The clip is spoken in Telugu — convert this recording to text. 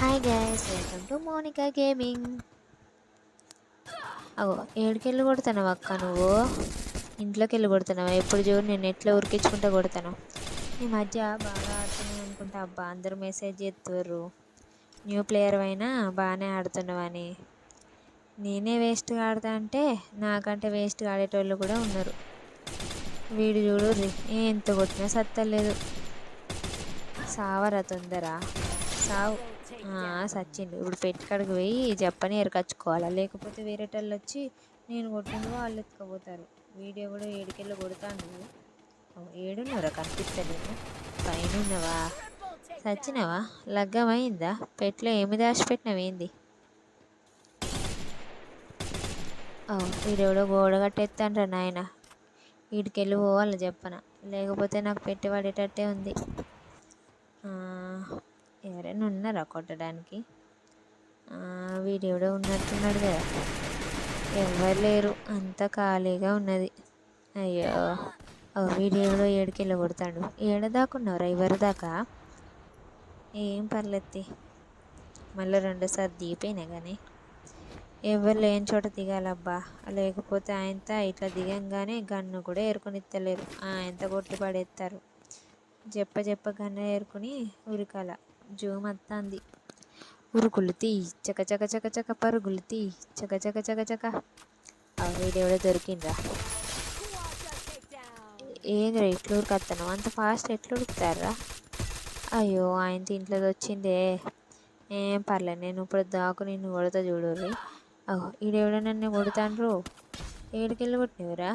Hi guys, welcome to Monika gaming. అగో ఏడుకెళ్ళి కొడుతున్నావు అక్క నువ్వు? ఇంట్లోకి వెళ్ళి కొడుతున్నావా? ఎప్పుడు చూడు నేను ఎట్లా ఉరికించుకుంటా కొడతాను. ఈ మధ్య బాగా ఆడుతున్నావు అనుకుంటా. అబ్బా, అందరూ మెసేజ్ చేస్తుర్రు న్యూ ప్లేయర్ అయినా బాగానే ఆడుతున్నావని. నేనే వేస్ట్గా ఆడతా అంటే నాకంటే వేస్ట్గా ఆడేటోళ్ళు కూడా ఉన్నారు. వీడు చూడు ఎంత కొట్టినా సత్తలేదు. సావరా తొందర సావు. సచ్చిండు. ఇప్పుడు పెట్టుకాడికి పోయి చెప్పని ఎరకచ్చుకోవాలా, లేకపోతే వేరేటోళ్ళు వచ్చి నేను కొట్టిండు వాళ్ళు ఎత్తుకపోతారు. వీడియో కూడా ఏడుకెళ్ళి కొడతాను. ఏడున్నరా కనిపిస్తలేను? పైన ఉన్నవా? సచ్చినవా? లగ్గమైందా? పెట్లో ఏమి దాచిపెట్టినవేంది? వీడెవడో గోడ కట్టేస్తాండ్రా నాయన. వీడికెళ్ళి పోవాలి చెప్పన, లేకపోతే నాకు పెట్టి పడేటట్టే ఉంది. ఎవరైనా ఉన్నారా కొట్టడానికి? వీడెవడో ఉన్నట్టున్నాడు కదా. ఎవరు లేరు, అంతా ఖాళీగా ఉన్నది. అయ్యో, వీడెవడో ఏడుకెళ్ళి కొడతాడు. ఏడదాకున్నారా? ఎవరి దాకా? ఏం పర్లేదు, మళ్ళీ రెండోసారి దిగిపోయినా కానీ ఎవరు లేని చోట దిగాలబ్బా. లేకపోతే ఆయనతో ఇట్లా దిగంగానే గన్ను కూడా ఏరుకొనిత్తలేరు. ఆయనతో కొట్టి పడేస్తారు. చెప్ప గన్ను ఏరుకుని ఉరికాల. జూమ్ అత్తాంది. ఉరుకులు తీ, చక చక చక చక పరుగులు తీ, చక చక చక చక. వీడెవడో దొరికిండ్రా. ఏంద్రా ఇట్లా ఉరికత్తన్నావు? అంత ఫాస్ట్ ఎట్లా ఉరుకుతారా? అయ్యో, ఆయన ఇంట్లోది వచ్చిందే. ఏం పర్లేదు, నేను ఇప్పుడు దాకు నిన్ను కొడతా చూడుర్రి. ఈడెవడో నన్ను కొడతాండ్రు. ఏడుకెళ్ళి కొట్టినవరా?